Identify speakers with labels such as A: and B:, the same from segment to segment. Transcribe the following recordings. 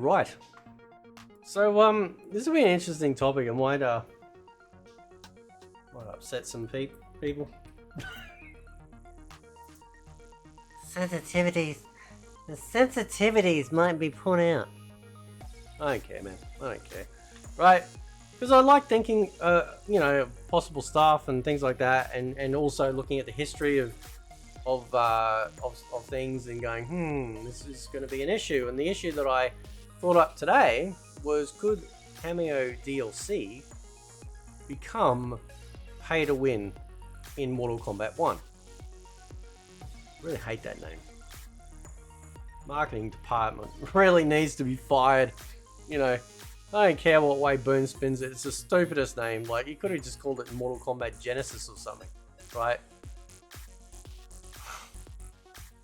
A: Right. So this will be an interesting topic. It might upset some people.
B: Sensitivities. The sensitivities might be put out.
A: I don't care, man. I don't care. Right? Because I like thinking, possible stuff and things like that, and also looking at the history of things and going, this is going to be an issue. And the issue that I thought up today was, could Cameo DLC become pay to win in Mortal Kombat 1? I really hate that name. Marketing department really needs to be fired. I don't care what way Boone spins it. It's the stupidest name. Like, you could have just called it Mortal Kombat Genesis or something, right?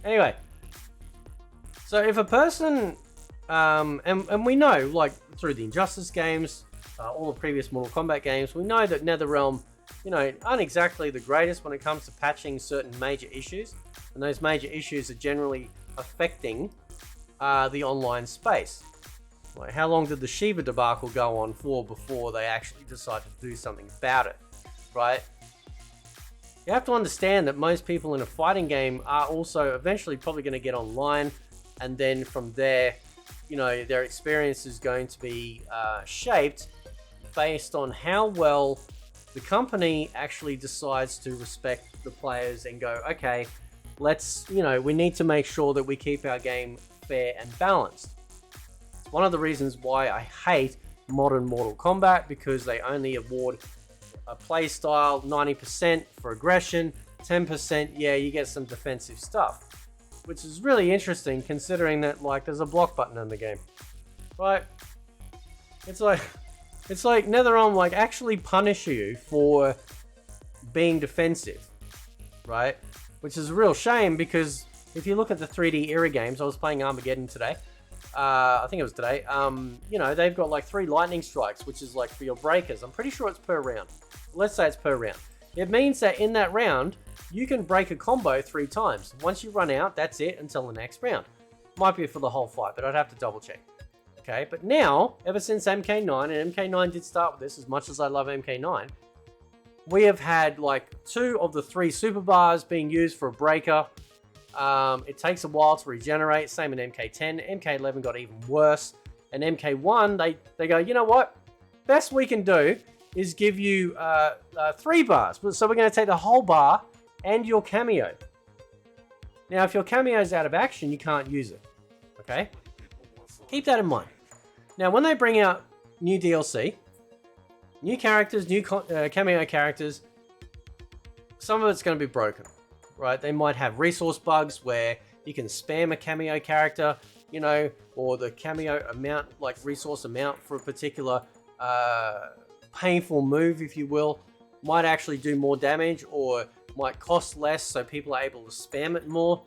A: Anyway, so if a person, and we know, like, through the Injustice games, all the previous Mortal Kombat games, we know that NetherRealm, aren't exactly the greatest when it comes to patching certain major issues, and those major issues are generally affecting the online space. Like, how long did the Shiva debacle go on for before they actually decided to do something about it, right? You have to understand that most people in a fighting game are also eventually probably going to get online, and then from there, their experience is going to be shaped based on how well the company actually decides to respect the players and go, okay, let's, we need to make sure that we keep our game fair and balanced. It's one of the reasons why I hate modern Mortal Kombat, because they only award a playstyle 90% for aggression, 10%, yeah, you get some defensive stuff. Which is really interesting considering that, like, there's a block button in the game. Right? It's like NetherRealm, like, actually punish you for being defensive. Right? Which is a real shame, because if you look at the 3D era games, I was playing Armageddon today. I think it was today. They've got like 3 lightning strikes, which is like for your breakers. I'm pretty sure it's per round. Let's say it's per round. It means that in that round, you can break a combo 3 times. Once you run out, that's it until the next round. Might be for the whole fight, but I'd have to double check. Okay, but now, ever since MK9, and MK9 did start with this, as much as I love MK9, we have had like 2 of the 3 super bars being used for a breaker. It takes a while to regenerate, same in MK10. MK11 got even worse. And MK1, they go, you know what? Best we can do is give you 3 bars. So we're going to take the whole bar and your cameo. Now, if your cameo is out of action, you can't use it. Okay? Keep that in mind. Now, when they bring out new DLC, new characters, new cameo characters, some of it's going to be broken. Right? They might have resource bugs where you can spam a cameo character, or the cameo amount, like resource amount for a particular painful move, if you will, might actually do more damage or might cost less, so people are able to spam it more.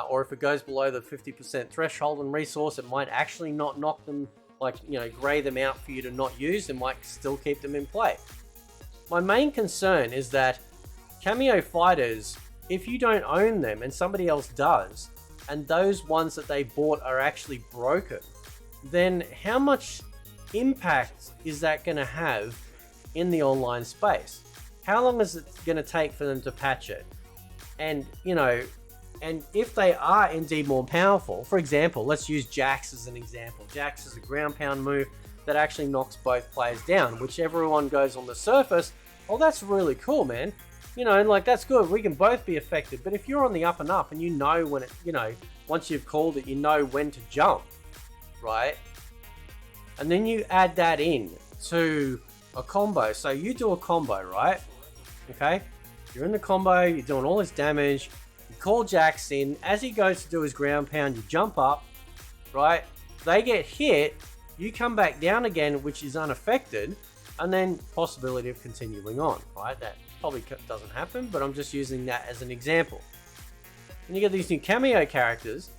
A: Or if it goes below the 50% threshold in resource, it might actually not knock them, gray them out for you to not use, and might still keep them in play. My main concern is that Cameo Fighters, if you don't own them and somebody else does, and those ones that they bought are actually broken, then how much impact is that going to have in the online space? How long is it going to take for them to patch it? And, and if they are indeed more powerful, for example, let's use Jax as an example. Jax is a ground pound move that actually knocks both players down, which everyone goes on the surface, oh, that's really cool, man. That's good. We can both be affected. But if you're on the up and up and when it, once you've called it, you know when to jump, right? And then you add that in to a combo. So you do a combo, right? Okay? You're in the combo, you're doing all this damage, you call Jax in. As he goes to do his ground pound, you jump up, right? They get hit, you come back down again, which is unaffected, and then possibility of continuing on, right? That probably doesn't happen, but I'm just using that as an example. And you get these new cameo characters,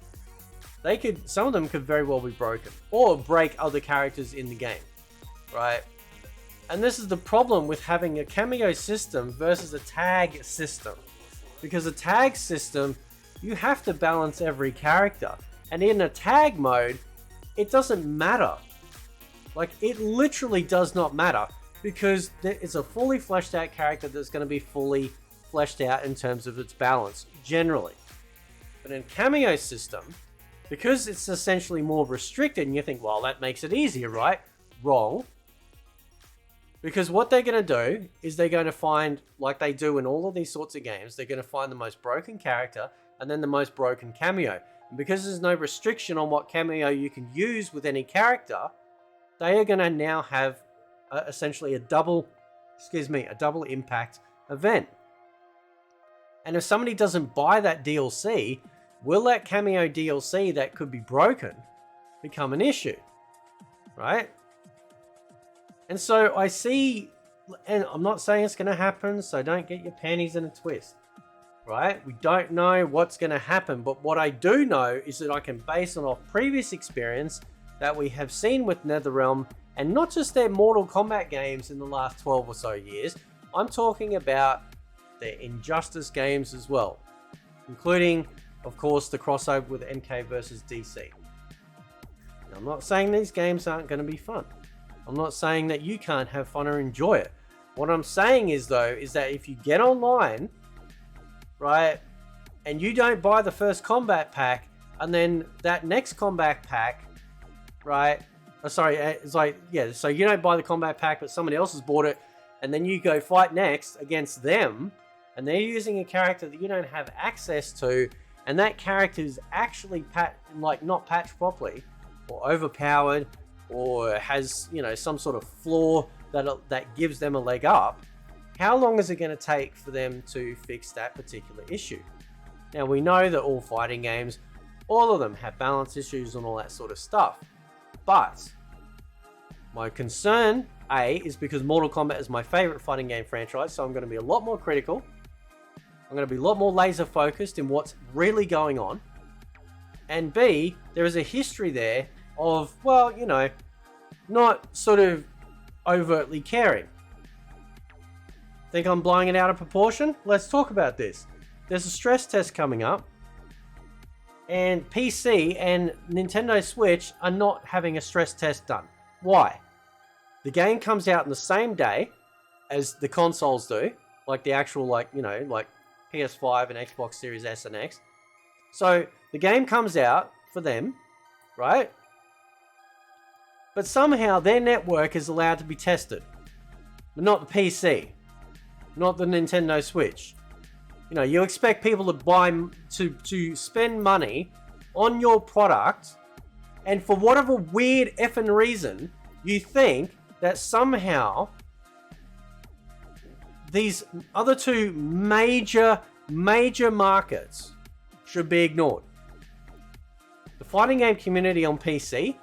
A: some of them could very well be broken, or break other characters in the game, right? And this is the problem with having a cameo system versus a tag system. Because a tag system, you have to balance every character. And in a tag mode, it doesn't matter. Like, it literally does not matter, because it's a fully fleshed out character that's going to be fully fleshed out in terms of its balance, generally. But in Cameo system, because it's essentially more restricted, and you think, well, that makes it easier, right? Wrong. Because what they're going to do is they're going to find, like they do in all of these sorts of games, they're going to find the most broken character and then the most broken cameo. And because there's no restriction on what cameo you can use with any character, they are going to now have essentially a double impact event. And if somebody doesn't buy that DLC, will that cameo DLC that could be broken become an issue? Right? And so I see, and I'm not saying it's going to happen, so don't get your panties in a twist. Right? We don't know what's going to happen, but what I do know is that I can base on off previous experience that we have seen with NetherRealm, and not just their Mortal Kombat games in the last 12 or so years. I'm talking about their Injustice games as well, including, of course, the crossover with MK versus DC. Now, I'm not saying these games aren't going to be fun. I'm not saying that you can't have fun or enjoy it. What I'm saying is, though, is that if you get online, right, and you don't buy the first Kombat Pack, and then that next Kombat Pack, right, it's like, yeah, so you don't buy the Kombat Pack, but somebody else has bought it, and then you go fight next against them, and they're using a character that you don't have access to, and that character is actually not patched properly, or overpowered, or has, you know, some sort of flaw that gives them a leg up. How long is it going to take for them to fix that particular issue? Now, we know that all fighting games, all of them have balance issues and all that sort of stuff. But my concern, A, is because Mortal Kombat is my favorite fighting game franchise, so I'm going to be a lot more critical. I'm going to be a lot more laser focused in what's really going on. And B, there is a history there of, well, you know, not sort of overtly caring. Think I'm blowing it out of proportion? Let's talk about this. There's a stress test coming up, and PC and Nintendo Switch are not having a stress test done. Why? The game comes out on the same day as the consoles do, like the actual, like, you know, like PS5 and Xbox Series S and X. So the game comes out for them, right? But somehow their network is allowed to be tested. But not the PC. Not the Nintendo Switch. You know, you expect people to buy, to spend money on your product, and for whatever weird effing reason, you think that somehow these other two major markets should be ignored. The fighting game community on PC,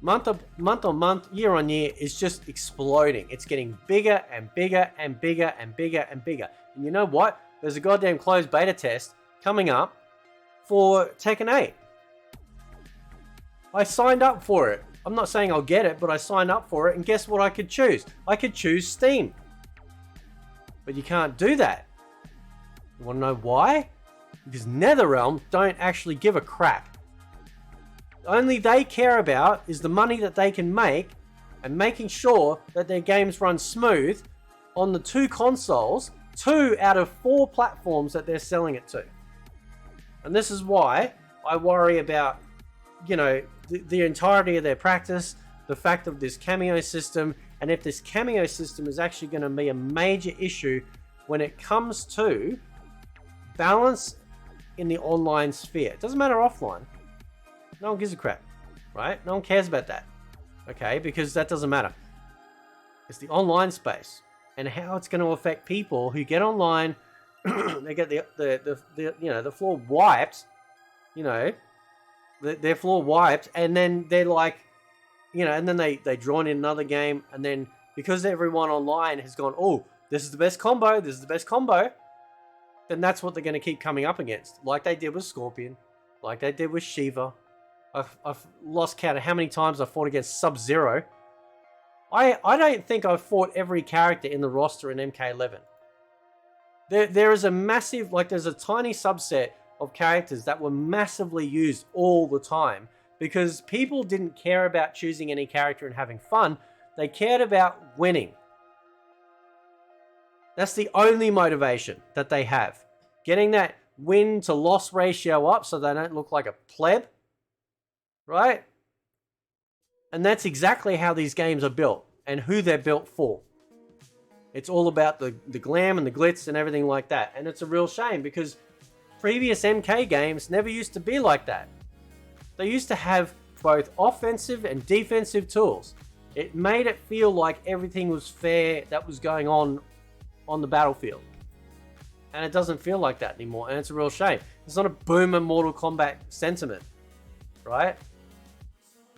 A: month on month, year on year, is just exploding. It's getting bigger and bigger and bigger and bigger and bigger. And you know what? There's a goddamn closed beta test coming up for Tekken 8. I signed up for it. I'm not saying I'll get it, but I signed up for it, and guess what I could choose? I could choose Steam. But you can't do that. You want to know why? Because NetherRealm don't actually give a crap. Only they care about is the money that they can make and making sure that their games run smooth on the two consoles, 2 out of 4 platforms that they're selling it to. And this is why I worry about, you know, the entirety of their practice, the fact of this Cameo system, and if this Cameo system is actually going to be a major issue when it comes to balance in the online sphere. It doesn't matter offline. No one gives a crap, right? No one cares about that, okay? Because that doesn't matter. It's the online space and how it's going to affect people who get online. They get the floor wiped, you know, their floor wiped, and then they're like, you know, and then they drawn in another game, and then because everyone online has gone, oh, this is the best combo, this is the best combo, then that's what they're going to keep coming up against, like they did with Scorpion, like they did with Shiva. I've lost count of how many times I fought against Sub-Zero. I don't think I've fought every character in the roster in MK11. There is a massive, like there's a tiny subset of characters that were massively used all the time because people didn't care about choosing any character and having fun. They cared about winning. That's the only motivation that they have. Getting that win to loss ratio up so they don't look like a pleb. Right? And that's exactly how these games are built and who they're built for. It's all about the glam and the glitz and everything like that. And it's a real shame because previous MK games never used to be like that. They used to have both offensive and defensive tools. It made it feel like everything was fair that was going on the battlefield. And it doesn't feel like that anymore, and it's a real shame. It's not a boomer Mortal Kombat sentiment, right?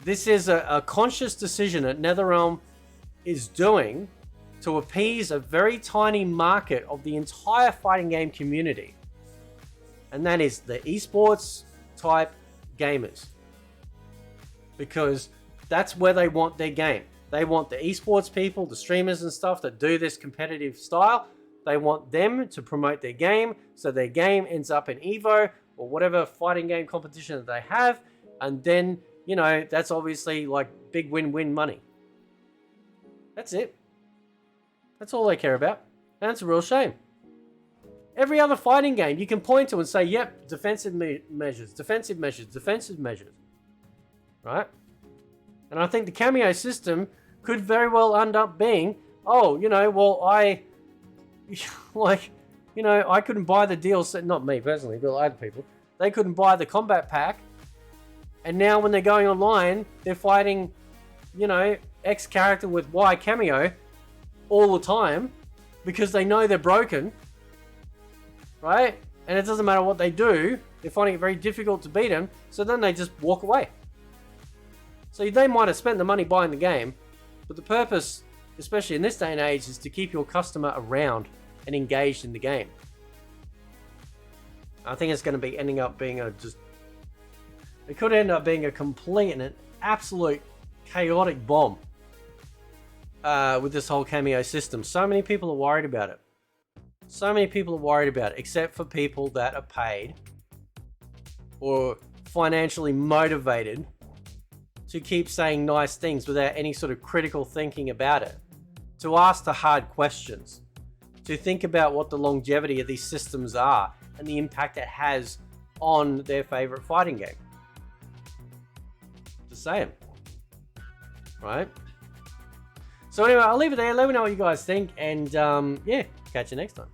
A: This is a conscious decision that NetherRealm is doing to appease a very tiny market of the entire fighting game community. And that is the esports type gamers. Because that's where they want their game. They want the esports people, the streamers and stuff that do this competitive style. They want them to promote their game so their game ends up in EVO or whatever fighting game competition that they have. And then, you know, that's obviously like big win-win money. That's it. That's all they care about. And it's a real shame. Every other fighting game you can point to and say, yep, defensive measures, defensive measures, defensive measures. Right? And I think the Cameo system could very well end up being, oh, you know, well, I couldn't buy the DLC, not me personally, but other people. They couldn't buy the Kombat Pack. And now when they're going online, they're fighting, you know, X character with Y Cameo all the time because they know they're broken. Right? And it doesn't matter what they do, they're finding it very difficult to beat them, so then they just walk away. So they might have spent the money buying the game, but the purpose, especially in this day and age, is to keep your customer around and engaged in the game. I think it's going to be ending up being it could end up being a complete and an absolute chaotic bomb with this whole Cameo system. So many people are worried about it. So many people are worried about it, except for people that are paid or financially motivated to keep saying nice things without any sort of critical thinking about it, to ask the hard questions, to think about what the longevity of these systems are and the impact it has on their favorite fighting game. Just saying. Right? So anyway, I'll leave it there. Let me know what you guys think, and yeah, catch you next time.